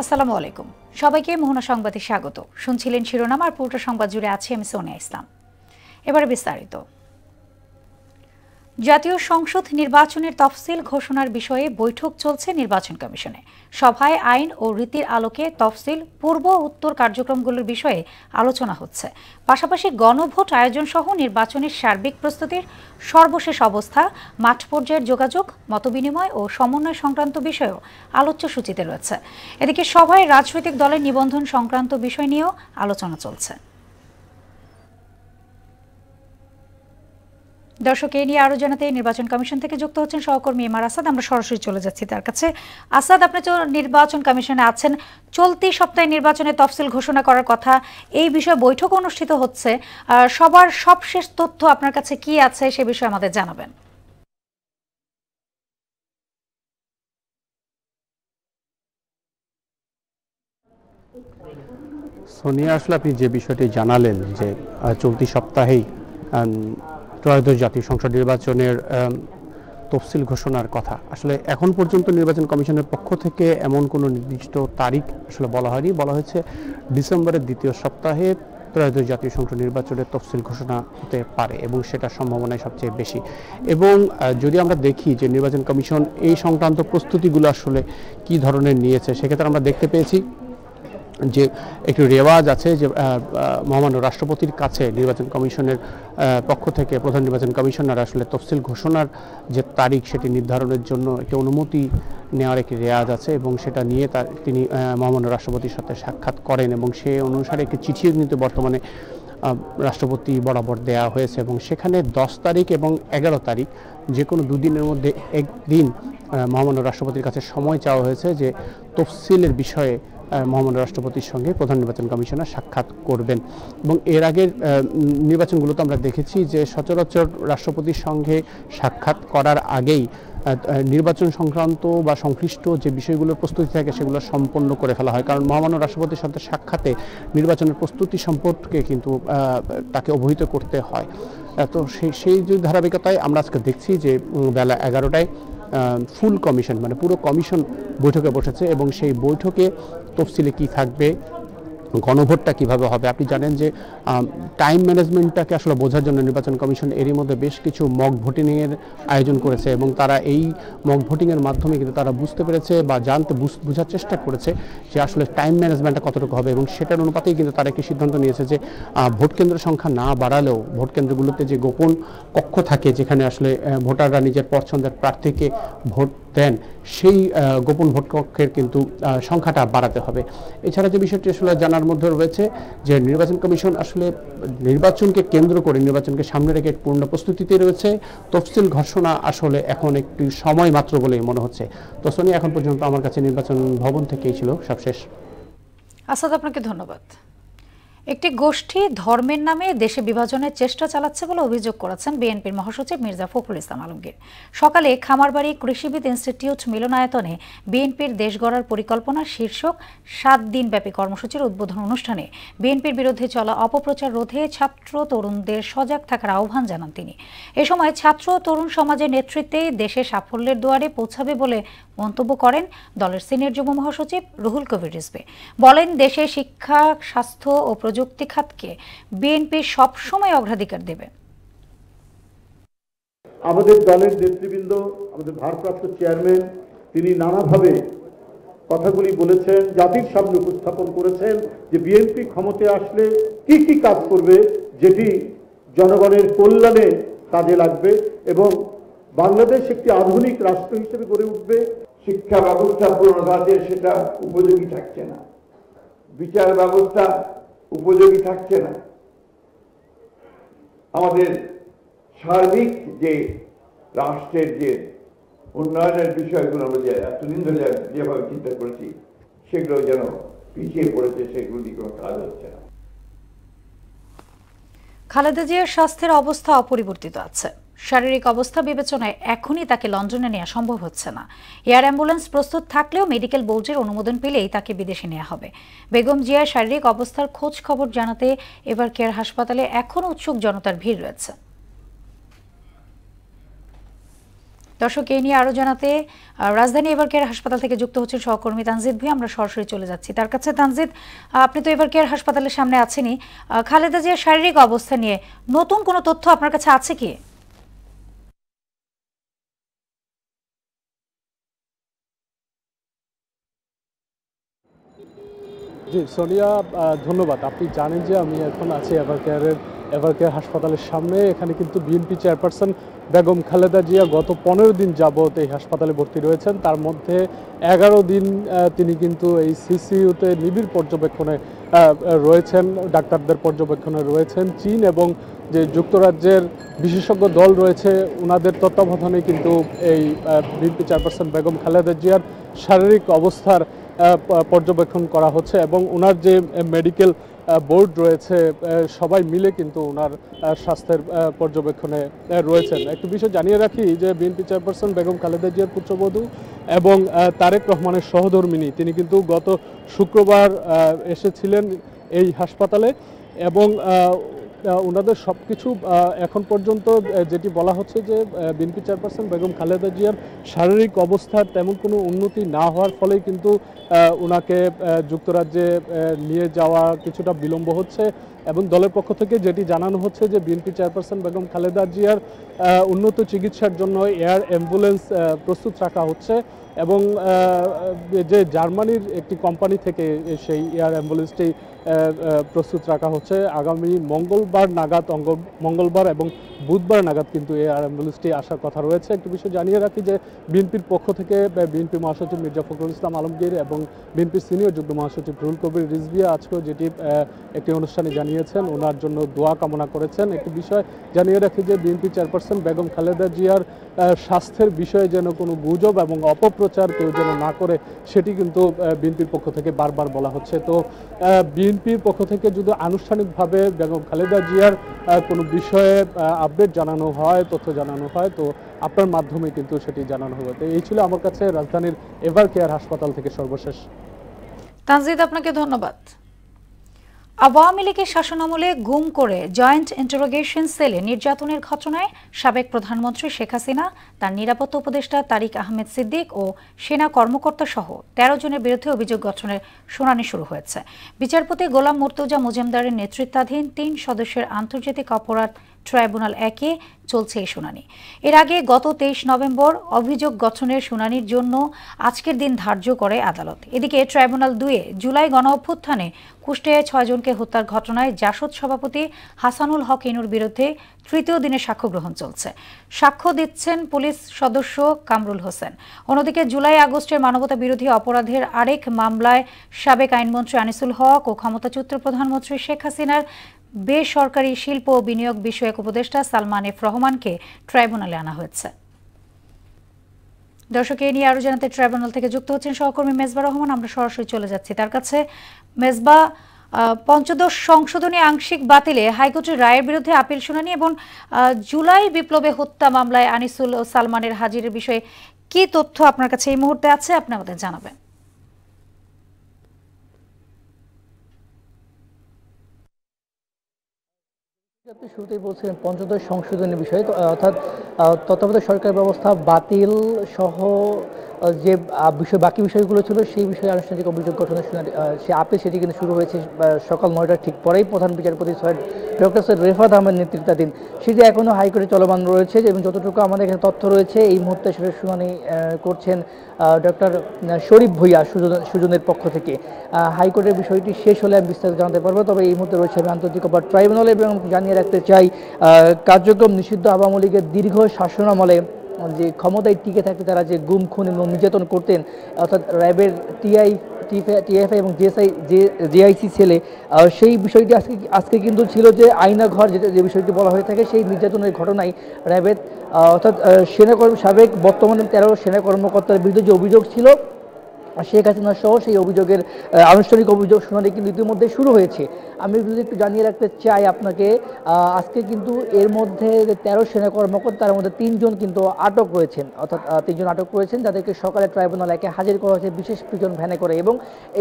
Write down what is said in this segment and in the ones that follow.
আসসালামু আলাইকুম সবাইকে মোহনা সংবাদে স্বাগত। শুনছিলেন শিরোনাম আর পুরো সংবাদ জুড়ে আছে আমি সোনিয়া ইসলাম। এবারে বিস্তারিত। জাতীয় সংসদ নির্বাচনের তফসিল ঘোষণার বিষয়ে বৈঠক চলছে নির্বাচন কমিশনে। সভায় আইন ও রীতির আলোকে তফসিল পূর্ব উত্তর কার্যক্রমগুলোর বিষয়ে আলোচনা হচ্ছে। পাশাপাশি গণভোট আয়োজন সহ নির্বাচনের সার্বিক প্রস্তুতির সর্বশেষ অবস্থা, মাঠ পর্যায়ের যোগাযোগ, মতবিনিময় ও সমন্বয় সংক্রান্ত বিষয়েও আলোচ্য সূচিতে রয়েছে। এদিকে সভায় রাজনৈতিক দলের নিবন্ধন সংক্রান্ত বিষয় নিয়েও আলোচনা চলছে। দর্শক, এই নিয়ে আরো জানাতে নির্বাচন কমিশন থেকে যুক্ত হচ্ছেন সহকর্মী এমআর আসাদ। আমরা সরাসরি চলে যাচ্ছি তার কাছে। আসাদ, আপনি তো নির্বাচন কমিশনে আছেন, চলতি সপ্তাহে নির্বাচনের তফসিল ঘোষণা করার কথা, এই বিষয়ে বৈঠক অনুষ্ঠিত হচ্ছে, সবার সবশেষ তথ্য আপনার কাছে কি আছে সে বিষয়ে আমাদের জানাবেন। সোনিয়া, আসলে আপনি যে বিষয়টি জানালেন যে চলতি সপ্তাহেই ত্রয়োদশ জাতীয় সংসদ নির্বাচনের তফসিল ঘোষণার কথা, আসলে এখন পর্যন্ত নির্বাচন কমিশনের পক্ষ থেকে এমন কোনো নির্দিষ্ট তারিখ আসলে বলা হয়নি। বলা হয়েছে ডিসেম্বরের দ্বিতীয় সপ্তাহে ত্রয়োদশ জাতীয় সংসদ নির্বাচনের তফসিল ঘোষণা হতে পারে এবং সেটার সম্ভাবনাই সবচেয়ে বেশি। এবং যদি আমরা দেখি যে নির্বাচন কমিশন এই সংক্রান্ত প্রস্তুতিগুলো আসলে কি ধরনের নিয়েছে, সেক্ষেত্রে আমরা দেখতে পেয়েছি যে একটি রেওয়াজ আছে যে মহামান্য রাষ্ট্রপতির কাছে নির্বাচন কমিশনের পক্ষ থেকে প্রধান নির্বাচন কমিশনার আসলে তফসিল ঘোষণার যে তারিখ সেটি নির্ধারণের জন্য একটি অনুমতি নেওয়ার একটি রেওয়াজ আছে এবং সেটা নিয়ে তিনি মহামান্য রাষ্ট্রপতির সাথে সাক্ষাৎ করেন এবং সে অনুসারে একটি চিঠিও কিন্তু বর্তমানে রাষ্ট্রপতি বরাবর দেয়া হয়েছে এবং সেখানে 10 তারিখ এবং 11 তারিখ যে কোনো দুদিনের মধ্যে একদিন মহামান্য রাষ্ট্রপতির কাছে সময় চাওয়া হয়েছে যে তফসিলের বিষয়ে মহামান্য রাষ্ট্রপতির সঙ্গে প্রধান নির্বাচন কমিশনার সাক্ষাৎ করবেন। এবং এর আগের নির্বাচনগুলোতে আমরা দেখেছি যে সচরাচর রাষ্ট্রপতির সঙ্গে সাক্ষাৎ করার আগেই নির্বাচন সংক্রান্ত বা সংশ্লিষ্ট যে বিষয়গুলোর প্রস্তুতি থাকে সেগুলো সম্পন্ন করে ফেলা হয়, কারণ মহামান্য রাষ্ট্রপতির সাথে সাক্ষাতে নির্বাচনের প্রস্তুতি সম্পর্কে কিন্তু তাকে অবহিত করতে হয়। তো সেই যে ধারাবাহিকতায় আমরা আজকে দেখছি যে বেলা 11টায় ফুল কমিশন মানে পুরো কমিশন বৈঠকে বসেছে এবং সেই বৈঠকে তফসিলে কি থাকবে, গণভোটটা কিভাবে হবে। আপনি জানেন যে টাইম ম্যানেজমেন্টটাকে আসলে বোঝার জন্য নির্বাচন কমিশন এরই মধ্যে বেশ কিছু মক ভোটিংয়ের আয়োজন করেছে এবং তারা এই মক ভোটিংয়ের মাধ্যমে কিন্তু তারা বুঝতে পেরেছে বা বোঝার চেষ্টা করেছে যে আসলে টাইম ম্যানেজমেন্টটা কতটুকু হবে এবং সেটার অনুপাতেই কিন্তু তারা একটি সিদ্ধান্ত নিয়েছে যে ভোট কেন্দ্রের সংখ্যা না বাড়ালেও ভোট কেন্দ্রগুলোতে যে গোপন কক্ষ থাকে যেখানে আসলে ভোটাররা নিজের পছন্দের প্রার্থীকে ভোট দেন সেই গোপন ভোট কক্ষের কিন্তু সংখ্যাটা বাড়াতে হবে। এছাড়া যে বিষয়টি আসলে জানার মধ্যে রয়েছে যে নির্বাচন কমিশন আসলে নির্বাচনকে কেন্দ্র করে নির্বাচনকে সামনে রেখে পূর্ণ প্রস্তুতিতে রয়েছে। তফসিল ঘোষণা আসলে এখন একটি সময় মাত্র বলেই মনে হচ্ছে। তো সোনিয়া, এখন পর্যন্ত আমার কাছে নির্বাচন ভবন থেকেই ছিল সবশেষ। আসাদ, আপনাকে ধন্যবাদ। একটি গোষ্ঠী ধর্মের নামে দেশে বিভাজনের চেষ্টা চালাচ্ছে বলে অভিযোগ করেছেন বিএনপির মহাসচিব মির্জা ফখরুল ইসলাম আলমগীর। সকালে খামারবাড়ি কৃষিবিদ ইনস্টিটিউট মিলনায়তনে বিএনপির দেশ গড়ার পরিকল্পনা শীর্ষক 7 দিনব্যাপী কর্মসূচির উদ্বোধন অনুষ্ঠানে বিএনপির বিরুদ্ধে চলা অপপ্রচার রোধে ছাত্র তরুণদের সজাগ থাকার আহ্বান জানান তিনি। এ সময় ছাত্র তরুণ সমাজের নেতৃত্বে দেশে সাফল্যের দুয়ারে পৌঁছাবে বলে মন্তব্য করেন দলের সিনিয়র যুগ্ম মহাসচিব রুহুল কবির রিজভী। বলেন, দেশে শিক্ষা, স্বাস্থ্য ও প্রযুক্তি খাতকে বিএনপি সবসময় অগ্রাধিকার দেবে। আমাদের দলের নেতৃবৃন্দ, আমাদের ভারপ্রাপ্ত চেয়ারম্যান, তিনি নানাভাবে কথাগুলি বলেছেন, জাতির সামনে উপস্থাপন করেছেন যে বিএনপি ক্ষমতায় আসলে কি কি কাজ করবে যেটি জনগণের কল্যাণে কাজে লাগবে এবং বাংলাদেশ একটি আধুনিক রাষ্ট্র হিসেবে গড়ে উঠবে। শিক্ষা ব্যবস্থা পুনর্বাসে সেটা উপযোগী থাকছে না, বিচার ব্যবস্থা উপযোগী থাকছে না, আমাদের সার্বিক যে রাষ্ট্রের যে উন্নয়নের বিষয়গুলো আমরা যে এতদিন ধরে যেভাবে চিন্তা করেছি সেগুলো যেন পিছিয়ে পড়েছে, সেগুলো দিয়ে কোনো কাজ হচ্ছে না। খালেদা জিয়ার স্বাস্থ্যের অবস্থা অপরিবর্তিত আছে। শারীরিক অবস্থা বিবেচনায় এখনই তাকে লন্ডনে নেওয়া সম্ভব হচ্ছে না। এয়ার অ্যাম্বুলেন্স প্রস্তুত থাকলেও মেডিকেল বোর্ডের অনুমোদন পেলেই তাকে বিদেশে নেওয়া হবে। বেগম জিয়ার শারীরিক অবস্থার খোঁজ খবর জানাতে এবার কেয়ার হাসপাতালে এখনও উৎসুক জনতার ভিড় রয়েছে। দর্শক এই নিয়ে আরো জানাতে রাজধানী এভারকেয়ার হাসপাতাল থেকে যুক্ত হচ্ছেন সহকর্মী তানজিদ ভুঁইয়া। আমরা সরাসরি চলে যাচ্ছি তার কাছে। তানজিদ, আপনি তো এভারকেয়ার হাসপাতালের সামনে আছেনই, খালেদা জিয়ার শারীরিক অবস্থা নিয়ে নতুন কোনো তথ্য আপনার কাছে আছে কি? জি সোনিয়া, ধন্যবাদ। আপনি জানেন যে আমি এখন আছি এভারকেয়ার হাসপাতালের সামনে। এখানে কিন্তু বিএনপি চেয়ারপারসন বেগম খালেদা জিয়া গত 15 দিন যাবত এই হাসপাতালে ভর্তি রয়েছেন। তার মধ্যে 11 দিন তিনি কিন্তু এই সিসিইউতে নিবিড় পর্যবেক্ষণে রয়েছেন, ডাক্তারদের পর্যবেক্ষণে রয়েছেন। চীন এবং যে যুক্তরাজ্যের বিশেষজ্ঞ দল রয়েছে ওনাদের তত্ত্বাবধানে কিন্তু এই বিএনপি চেয়ারপারসন বেগম খালেদা জিয়ার শারীরিক অবস্থার পর্যবেক্ষণ করা হচ্ছে এবং ওনার যে মেডিকেল বোর্ড রয়েছে সবাই মিলে কিন্তু ওনার স্বাস্থ্যের পর্যবেক্ষণে রয়েছেন। একটু বিষয় জানিয়ে রাখি যে বিএনপি চেয়ারপারসন বেগম খালেদা জিয়ার পুত্রবধূ এবং তারেক রহমানের সহধর্মিণী তিনি কিন্তু গত শুক্রবার এসেছিলেন এই হাসপাতালে এবং ওনাদের সব কিছু এখন পর্যন্ত যেটি বলা হচ্ছে যে বিএনপি চেয়ারপারসন বেগম খালেদা জিয়ার শারীরিক অবস্থার তেমন কোনো উন্নতি না হওয়ার ফলেই কিন্তু ওনাকে যুক্তরাজ্যে নিয়ে যাওয়া কিছুটা বিলম্ব হচ্ছে এবং দলের পক্ষ থেকে যেটি জানানো হচ্ছে যে বিএনপি চেয়ারপারসন বেগম খালেদা জিয়ার উন্নত চিকিৎসার জন্য এয়ার অ্যাম্বুলেন্স প্রস্তুত রাখা হচ্ছে এবং যে জার্মানির একটি কোম্পানি থেকে সেই এয়ার অ্যাম্বুলেন্সটি প্রস্তুত রাখা হচ্ছে। আগামী মঙ্গলবার এবং বুধবার নাগাদ কিন্তু এই এয়ার অ্যাম্বুলেন্সটি আসার কথা রয়েছে। একটি বিষয় জানিয়ে রাখি যে বিএনপির পক্ষ থেকে বিএনপি মহাসচিব মির্জা ফখরুল ইসলাম আলমগীর এবং বিএনপির সিনিয়র যুগ্ম মহাসচিব রুহুল কবির রিজভিয়া আজকেও যেটি একটি অনুষ্ঠানে জানিয়েছেন ওনার জন্য দোয়া কামনা করেছেন। একটি বিষয় জানিয়ে রাখি যে বিএনপি চেয়ারপারসন বেগম খালেদা জিয়ার স্বাস্থ্যের বিষয়ে যেন কোনো গুজব এবং অপপ্রচার কেউ যেন না করে সেটি কিন্তু বিএনপির পক্ষ থেকে বারবার বলা হচ্ছে। তো বিএনপির পক্ষ থেকে যদি আনুষ্ঠানিকভাবে বেগম খালেদা জিয়ার কোনো বিষয়ে আপডেট জানানো হয়, তথ্য জানানো হয়, তো আপনার মাধ্যমে কিন্তু সেটি জানানো হবে। তো এই ছিল আমার কাছে রাজধানীর এভারকেয়ার হাসপাতাল থেকে সর্বশেষ। তানজিদ, আপনাকে ধন্যবাদ। আওয়ামী লীগের শাসনামলে গুম করে জয়েন্ট ইন্টারোগেশন সেলে নির্যাতনের ঘটনায় সাবেক প্রধানমন্ত্রী শেখ হাসিনা, তার নিরাপত্তা উপদেষ্টা তারিক আহমেদ সিদ্দিক ও সেনা কর্মকর্তা সহ 13 জনের বিরুদ্ধে অভিযোগ গঠনের শুনানি শুরু হয়েছে। বিচারপতি গোলাম মুর্তজা মজুমদারের নেতৃত্বাধীন 3 সদস্যের আন্তর্জাতিক অপরাধ ট্রাইব্যুনাল 1-এ চলছে এই শুনানি। এর আগে গত 23 নভেম্বর অভিযোগ গঠনের শুনানির জন্য আজকের দিন ধার্য করে আদালত। এদিকে ট্রাইব্যুনাল 2-এ জুলাই গণঅভ্যুত্থানে কুষ্টিয়ায় 6 জনকে হত্যার ঘটনায় জাসদ সভাপতি হাসানুল হক ইনুর বিরুদ্ধে তৃতীয় দিনে সাক্ষ্য গ্রহণ চলছে। সাক্ষ্য দিচ্ছেন পুলিশ সদস্য কামরুল হোসেন। অন্যদিকে জুলাই আগস্টের মানবতা বিরোধী অপরাধের আরেক মামলায় সাবেক আইনমন্ত্রী আনিসুল হক ও ক্ষমতাচ্যুত প্রধানমন্ত্রী শেখ হাসিনার বেসরকারি শিল্প ও বিনিয়োগ বিষয়ক উপদেষ্টা সালমান এফ রহমানকে ট্রাইব্যুনালে আনা হয়েছে। দর্শক এই নিয়ে আরো জানাতে ট্রাইব্যুনাল থেকে যুক্ত হচ্ছেন সহকর্মী মেজবা রহমান। আমরা সরাসরি চলে যাচ্ছি তার কাছে। মেজবা, পঞ্চদশ সংশোধনী আংশিক বাতিলে হাইকোর্টের রায়ের বিরুদ্ধে আপিল শুনানি এবং জুলাই বিপ্লবে হত্যা মামলায় আনিসুল ও সালমানের হাজিরের বিষয়ে কি তথ্য আপনার কাছে এই মুহূর্তে আছে আপনি আমাদের জানাবেন। আপনি শুরুতেই বলছিলেন পঞ্চদশ সংশোধনের বিষয়ে, অর্থাৎ তত্ত্বাবধায়ক সরকার ব্যবস্থা বাতিল সহ যে বাকি বিষয়গুলো ছিল সেই বিষয়ে আনুষ্ঠানিক অভিযোগ গঠনের শুনানি সে আপিল সেটি কিন্তু শুরু হয়েছে সকাল 9টার ঠিক পরেই। প্রধান বিচারপতি ডক্টর সৈয়দ রেফাত আহমেদ নেতৃত্বাধীন সেটি এখনও হাইকোর্টে চলমান রয়েছে এবং যতটুকু আমাদের এখানে তথ্য রয়েছে এই মুহূর্তে সেটা শুনানি করছেন ডক্টর শরীফ ভুঁইয়া সুজনের পক্ষ থেকে। হাইকোর্টের বিষয়টি শেষ হলে আমি বিস্তারিত জানাতে পারবো। তবে এই মুহূর্তে রয়েছে আমি আন্তর্জাতিক অপরাধ ট্রাইব্যুনালে এবং জানিয়ে রাখতে চাই কার্যক্রম নিষিদ্ধ আওয়ামী লীগের দীর্ঘ শাসনামলে যে ক্ষমতায় টিকে থাকতে তারা যে গুম খুন এবং নির্যাতন করতেন, অর্থাৎ র্যাবের টিএফআই এবং জেআইসি সেলে, সেই বিষয়টি আজকে কিন্তু ছিল যে আয়না ঘর যে বিষয়টি বলা হয়ে থাকে সেই নির্যাতনের ঘটনায় র্যাবের অর্থাৎ সাবেক বর্তমানে 13 সেনা কর্মকর্তার বিরুদ্ধে যে অভিযোগ ছিল শেখ হাসিনা সহ সেই অভিযোগের আনুষ্ঠানিক অভিযোগ শুনানি কিন্তু ইতিমধ্যে শুরু হয়েছে। আমি যদি একটু জানিয়ে রাখতে চাই আপনাকে, আজকে কিন্তু এর মধ্যে 13 সেনা কর্মকর্তা তার মধ্যে 3 জন কিন্তু আটক রয়েছেন, অর্থাৎ 3 জন আটক রয়েছেন যাদেরকে সকালে ট্রাইব্যুনাল একে হাজির করা হয়েছে বিশেষ প্রিজন ভ্যানে করে এবং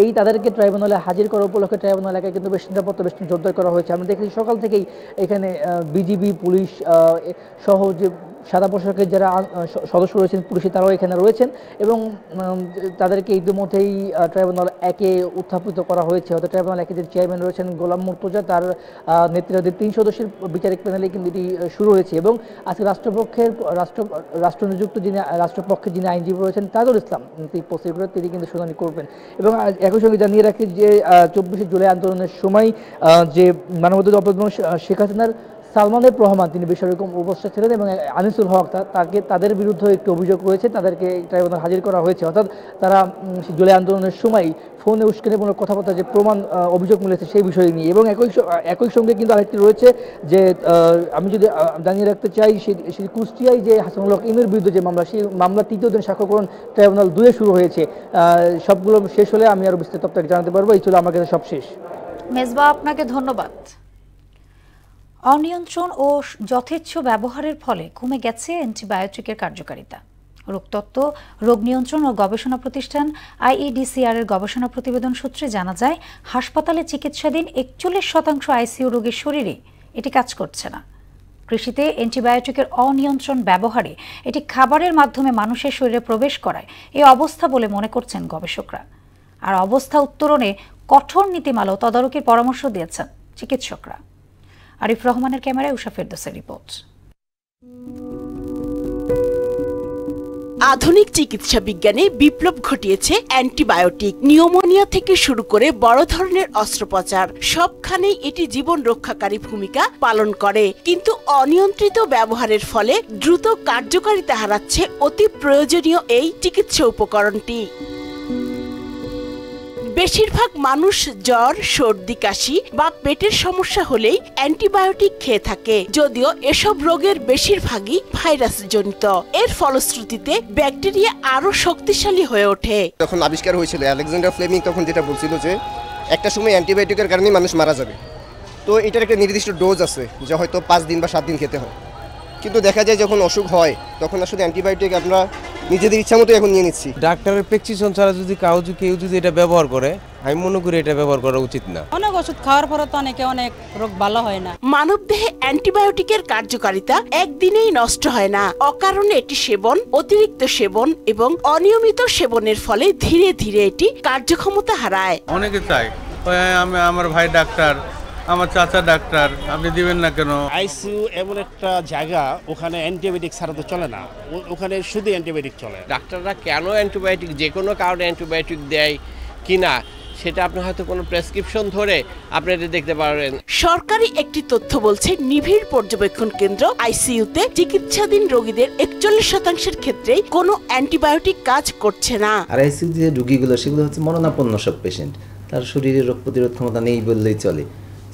এই তাদেরকে ট্রাইব্যুনালে হাজির করা উপলক্ষে ট্রাইব্যুনাল এলাকায় কিন্তু বেশ নিরাপত্তা বেশ জোরদার করা হয়েছে। আমি দেখেছি সকাল থেকেই এখানে বিজিবি পুলিশ সহ যে সাদা পোশাকের যারা সদস্য রয়েছেন পুলিশে তারাও এখানে রয়েছেন এবং তাদেরকে ইতিমধ্যেই ট্রাইব্যুনাল একে উত্থাপিত করা হয়েছে। অর্থাৎ ট্রাইব্যুনাল একে যে চেয়ারম্যান রয়েছেন গোলাম মুর্তজা, তার নেতৃত্বে 3 সদস্যের বিচারিক প্যানেলে কিন্তু এটি শুরু হয়েছে এবং আজকে রাষ্ট্রপক্ষের যিনি আইনজীবী রয়েছেন তাজুল ইসলাম প্রসিকিউটর, তিনি কিন্তু শুনানি করবেন। এবং একই সঙ্গে জানিয়ে রাখি যে 24শে জুলাই আন্দোলনের সময় যে মানবাধিকার অপরাধী শেখ হাসিনার সালমান এফ রহমান তিনি বেসরকম উপস্থিত ছিলেন এবং আনিসুল হক তাদের বিরুদ্ধে একটি অভিযোগ রয়েছে, তাদেরকে ট্রাইব্যুনাল হাজির করা হয়েছে। অর্থাৎ তারা জুলাই আন্দোলনের সময় ফোনে উস্কানিমূলক কথাবার্তা যে প্রমাণ অভিযোগ মিলেছে সেই বিষয় নিয়ে। এবং একই সঙ্গে কিন্তু আরেকটি রয়েছে যে আমি যদি জানিয়ে রাখতে চাই সেই কুষ্টিয়ায় যে হাসানুল হক ইমের বিরুদ্ধে যে মামলা, সেই মামলা 3য় দিন সাক্ষ্যগ্রহণ ট্রাইব্যুনাল 2-এ শুরু হয়েছে। সবগুলো শেষ হলে আমি আরও বিস্তারিত আপনাকে জানাতে পারবো। এই ছিল আমার কাছে সব শেষ। মেজবা, আপনাকে ধন্যবাদ। অনিয়ন্ত্রণ ও যথেচ্ছ ব্যবহারের ফলে কমে গেছে অ্যান্টিবায়োটিকের কার্যকারিতা। রোগতত্ত্ব, রোগ নিয়ন্ত্রণ ও গবেষণা প্রতিষ্ঠান IEDCR এর গবেষণা প্রতিবেদন সূত্রে জানা যায়, হাসপাতালে চিকিৎসাধীন 41% আইসিইউ রোগীর শরীরে এটি কাজ করছে না। কৃষিতে অ্যান্টিবায়োটিকের অনিয়ন্ত্রণ ব্যবহারে এটি খাবারের মাধ্যমে মানুষের শরীরে প্রবেশ করায় এই অবস্থা বলে মনে করছেন গবেষকরা। আর অবস্থা উত্তরণে কঠোর নীতিমালা ও তদারকির পরামর্শ দিয়েছেন চিকিৎসকরা। আরিফ রহমানের ক্যামেরায় উষা ফেরদৌসের রিপোর্ট। আধুনিক চিকিৎসা বিজ্ঞানে বিপ্লব ঘটিয়েছে অ্যান্টিবায়োটিক। নিউমোনিয়া থেকে শুরু করে বড় ধরনের অস্ত্রোপচার, সবখানেই এটি জীবন রক্ষাকারী ভূমিকা পালন করে। কিন্তু অনিয়ন্ত্রিত ব্যবহারের ফলে দ্রুত কার্যকারিতা হারাচ্ছে অতি প্রয়োজনীয় এই চিকিৎসা উপকরণটি। বেশিরভাগ মানুষ জ্বর, সর্দি, কাশি বা পেটের সমস্যা হলেই অ্যান্টিবায়োটিক খেয়ে থাকে, যদিও এসব রোগের বেশিরভাগই ভাইরাস জনিত। এর ফলশ্রুতিতে ব্যাকটেরিয়া আরো শক্তিশালী হয়ে ওঠে। যখন আবিষ্কার হয়েছিল আলেকজান্ডার ফ্লেমিং, তখন যেটা বলছিল যে একটা সময় অ্যান্টিবায়োটিকের কারণে মানুষ মারা যাবে, তো এটার একটা নির্দিষ্ট ডোজ আছে যা হয়তো 5 দিন বা 7 দিন খেতে হয়। কিন্তু দেখা যায় যখন অসুখ হয় তখন আসলে অ্যান্টিবায়োটিক আমরা নিজেদের ইচ্ছা মতো এখন নিয়ে নিচ্ছি। ডাক্তারের প্রেসক্রিপশন ছাড়া যদি কেউ যদি এটা ব্যবহার করে, আমি মনে করি এটা ব্যবহার করা উচিত না। অনেক ওষুধ খাওয়ার পরে তো অনেক রোগ ভালো হয় না। মানবদেহে অ্যান্টিবায়োটিকের কার্যকারিতা একদিনেই নষ্ট হয় না। অকারণে এটি সেবন, অতিরিক্ত সেবন এবং অনিয়মিত সেবনের ফলে ধীরে ধীরে এটি কার্যক্ষমতা হারায়। অনেকে চায় আমার ভাই ডাক্তার, আমার চাচা ডাক্তার, আপনি দিবেন না কেন? আইসিইউ এমন একটা জায়গা, ওখানে অ্যান্টিবায়োটিক ছাড়া তো চলে না, ওখানে শুধু অ্যান্টিবায়োটিক চলে। ডাক্তাররা কেন অ্যান্টিবায়োটিক, যে কোনো কারণে অ্যান্টিবায়োটিক দেয় কিনা সেটা আপনি হয়তো কোনো প্রেসক্রিপশন ধরে আপনি এটা দেখতে পারেন। সরকারি একটি তথ্য বলছে, নিবিড় পর্যবেক্ষণ কেন্দ্র আইসিইউতে চিকিৎসাধীন রোগীদের 41% ক্ষেত্রেই কোনো অ্যান্টিবায়োটিক কাজ করছে না। আর আইসিইউ যে রোগীগুলো সেগুলো হচ্ছে মরণাপন্ন সব পেশেন্ট, তার শরীরে রোগ প্রতিরোধ ক্ষমতা নেই বললেই চলে।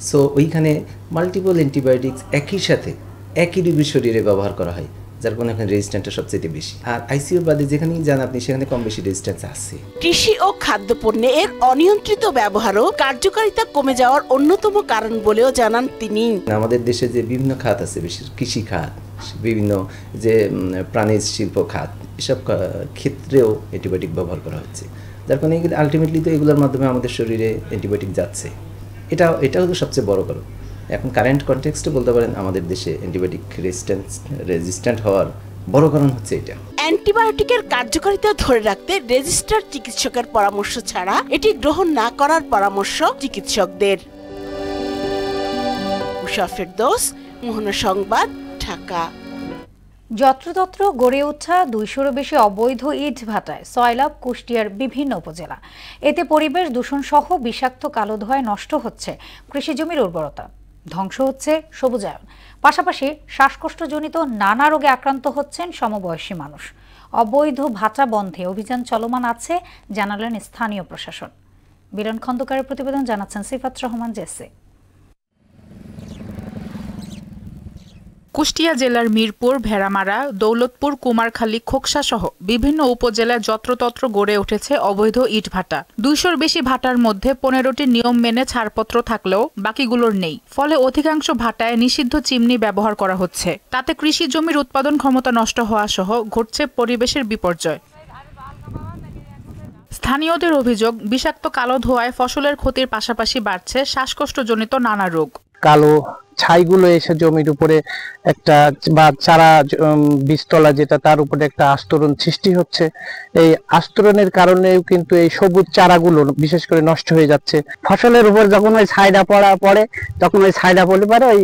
সো ওইখানে মাল্টিপল অ্যান্টিবায়োটিক্স একই সাথে একই রোগীর শরীরে ব্যবহার করা হয়, যার কারণে এখানে রেজিস্ট্যান্সটা সবচেয়ে বেশি। আর আইসিইউ বাদে যেখানেই যান আপনি সেখানে কম বেশি রেজিস্ট্যান্স আছে। কৃষি ও খাদ্যপণ্যে এর অনিয়ন্ত্রিত ব্যবহারও কার্যকারিতা কমে যাওয়ার অন্যতম কারণ বলেও জানান তিনি। আমাদের দেশে যে বিভিন্ন খাত আছে, বেশি কৃষি খাত, বিভিন্ন যে প্রাণী শিল্প খাত, এসব ক্ষেত্রেও অ্যান্টিবায়োটিক ব্যবহার করা হচ্ছে, যার কারণে আলটিমেটলি তো এগুলোর মাধ্যমে আমাদের শরীরে অ্যান্টিবায়োটিক যাচ্ছে। এটা হলো সবচেয়ে বড় কারণ। এখন কারেন্ট কনটেক্সটে বলতে পারেন আমাদের দেশে অ্যান্টিবায়োটিক রেজিস্ট্যান্ট হওয়ার বড় কারণ হচ্ছে এটা। অ্যান্টিবায়োটিকের কার্যকারিতা ধরে রাখতে রেজিস্টার্ড চিকিৎসকের পরামর্শ ছাড়া এটি গ্রহণ না করার পরামর্শ চিকিৎসকদের। উষা ফেরদৌস, মোহনা সংবাদ, ঢাকা। যত্রতত্র গড়ে ওঠা 200-এরও বেশি অবৈধ ইট ভাটায় সয়লাব কুষ্টিয়ার বিভিন্ন উপজেলা। এতে পরিবেশ দূষণ সহ বিষাক্ত কালো ধোঁয়ায় নষ্ট হচ্ছে কৃষিজমির উর্বরতা, ধ্বংস হচ্ছে সবুজায়ন, পাশাপাশি শ্বাসকষ্টজনিত নানা রোগে আক্রান্ত হচ্ছেন সমবয়সী মানুষ। অবৈধ ভাটা বন্ধে অভিযান চলমান আছে জানালেন স্থানীয় প্রশাসন। বিরন খন্দকারের প্রতিবেদন জানাচ্ছেন সিফাত রহমান জেসে। কুষ্টিয়া জেলার মিরপুর, ভেড়ামারা, দৌলতপুর, কুমারখালী, খোকসা সহ বিভিন্ন উপজেলায় যত্রতত্র গড়ে উঠেছে অবৈধ ইট ভাটা। 200-র বেশি ভাটার মধ্যে 15টি নিয়ম মেনে ছাড়পত্র থাকলেও বাকিগুলোর নেই। ফলে অধিকাংশ ভাটায় নিষিদ্ধ চিমনি ব্যবহার করা হচ্ছে। তাতে কৃষি জমির উৎপাদন ক্ষমতা নষ্ট হওয়া সহ ঘটছে পরিবেশের বিপর্যয়। স্থানীয়দের অভিযোগ, বিষাক্ত কালো ধোঁয়ায় ফসলের ক্ষতির পাশাপাশি বাড়ছে শ্বাসকষ্টজনিত নানা রোগ। কালো ছাইগুলো এসে জমির উপরে একটা বা চারা বীজতলা যেটা তার উপরে একটা আস্তরণ সৃষ্টি হচ্ছে। এই আস্তরণের কারণেও কিন্তু এই সবুজ চারাগুলো বিশেষ করে নষ্ট হয়ে যাচ্ছে। ফসলের উপর যখন ওই ছাইটা পড়ে তখন ওই ছাইটা পড়লে পারে ওই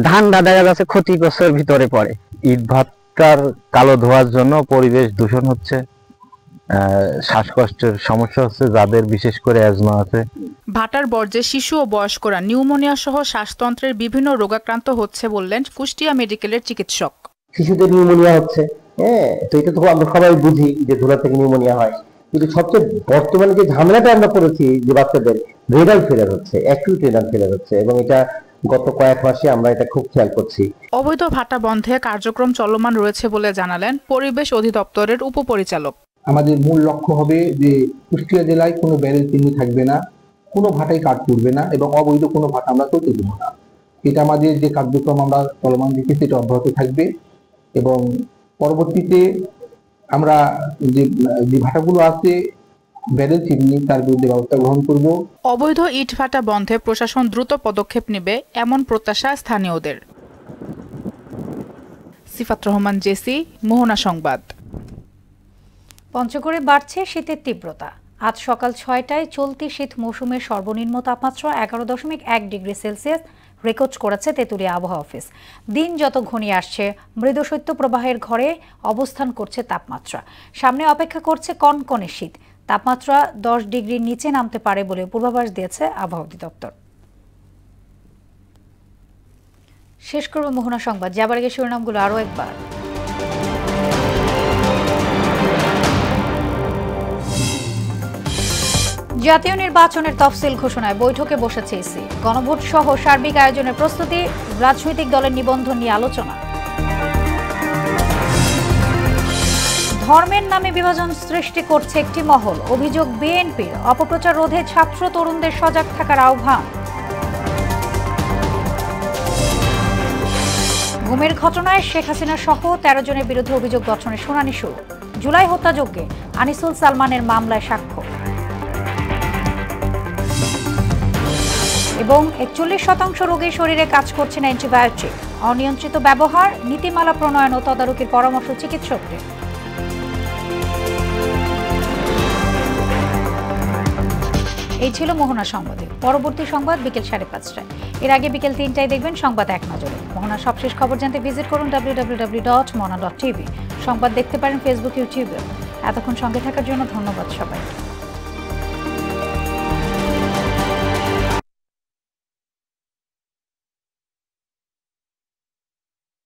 ধানটা দেখা যাচ্ছে ক্ষতিগ্রস্তের ভিতরে পড়ে। ইট ভাটার কালো ধোঁয়ার জন্য পরিবেশ দূষণ হচ্ছে, শ্বাসকষ্টের সমস্যা হচ্ছে যাদের, বিশেষ করে অ্যাজমা আছে। ভাটার বর্জ্যে শিশু ও বয়স্করা নিউমোনিয়া সহ শ্বাসতন্ত্রের বিভিন্ন রোগাক্রান্ত হচ্ছে বললেন কুষ্টিয়া মেডিকেলের চিকিৎসক। শিশুদের নিউমোনিয়া হচ্ছে, তো এটা তো আমরা সবাই বুঝি যে ধুলা থেকে নিউমোনিয়া হয়, কিন্তু সবচেয়ে বর্তমানে যে ঝামেলাটা আমরা করেছি যে বাচ্চাদের রেনাল ফেলার হচ্ছে, অ্যাকিউট রেনাল ফেলার হচ্ছে, এবং এটা গত কয়েক মাসে আমরা এটা খুব খেয়াল করছি। অবৈধ ভাটা বন্ধে কার্যক্রম চলমান রয়েছে বলে জানালেন পরিবেশ অধিদপ্তরের উপপরিচালক। আমাদের মূল লক্ষ্য হবে যে কুষ্টিয়া জেলায় কোনো ব্যারেল চিমনি থাকবে না, কোনো ভাটায় কাঠ পুড়বে না এবং অবৈধ কোনো ভাটা আমরা চলতে দেব না। এটা আমাদের যে কার্যক্রম আমরা চলমান রেখেছি এটা অব্যাহত থাকবে এবং পরবর্তীতে আমরা যে ভাটাগুলো আছে ব্যারেল চিমনি তার বিরুদ্ধে ব্যবস্থা গ্রহণ করব। অবৈধ ইট ভাটা বন্ধে প্রশাসন দ্রুত পদক্ষেপ নেবে এমন প্রত্যাশা স্থানীয়দের। সিফাত রহমান, জেসি, মোহনা সংবাদ। পঞ্চগড়ে বাড়ছে শীতের তীব্রতা। আজ সকাল ৬টায় চলতি শীত মৌসুমের সর্বনিম্ন তাপমাত্রা ১১.১ ডিগ্রি সেলসিয়াস রেকর্ড করেছে তেঁতুলিয়া আবহাওয়া অফিস। দিন যত ঘনিয়ে আসছে মৃদু শৈত্য প্রবাহের ঘরে অবস্থান করছে তাপমাত্রা। সামনে অপেক্ষা করছে কনকনে শীত। তাপমাত্রা ১০ ডিগ্রির নিচে নামতে পারে বলে পূর্বাভাস দিয়েছে আবহাওয়া অধিদপ্তর। শেষ করবে মোহনা সংবাদ, যাবার আগে শিরোনামগুলো আরও একবার। জাতীয় নির্বাচনের তফসিল ঘোষণায় বৈঠকে বসেছে ইসি। গণভোট সহ সার্বিক আয়োজনের প্রস্তুতি, রাজনৈতিক দলের নিবন্ধন নিয়ে আলোচনা। ধর্মের নামে বিভাজন সৃষ্টি করছে একটি মহল, অভিযোগ বিএনপির। অপপ্রচার রোধে ছাত্র তরুণদের সজাগ থাকার আহ্বান। গুমের ঘটনায় শেখ হাসিনা সহ ১৩ জনের বিরুদ্ধে অভিযোগ গঠনের শুনানি শুরু। জুলাই হত্যাযজ্ঞে আনিসুল সালমানের মামলায় সাক্ষ্য। এবং ৪১% রোগীর শরীরে কাজ করছে না অ্যান্টিবায়োটিক। অনিয়ন্ত্রিত ব্যবহার, নীতিমালা প্রণয়ন ও তদারকির পরামর্শ চিকিৎসকদের। এই ছিল মোহনা সংবাদে। পরবর্তী সংবাদ বিকেল ৫:৩০টায়। এর আগে বিকেল ৩টায় দেখবেন সংবাদ এক নজরে। মোহনার সবশেষ খবর জানতে ভিজিট করুন www.mona.tv। সংবাদ দেখতে পারেন ফেসবুক, ইউটিউবে। এতক্ষণ সঙ্গে থাকার জন্য ধন্যবাদ সবাইকে।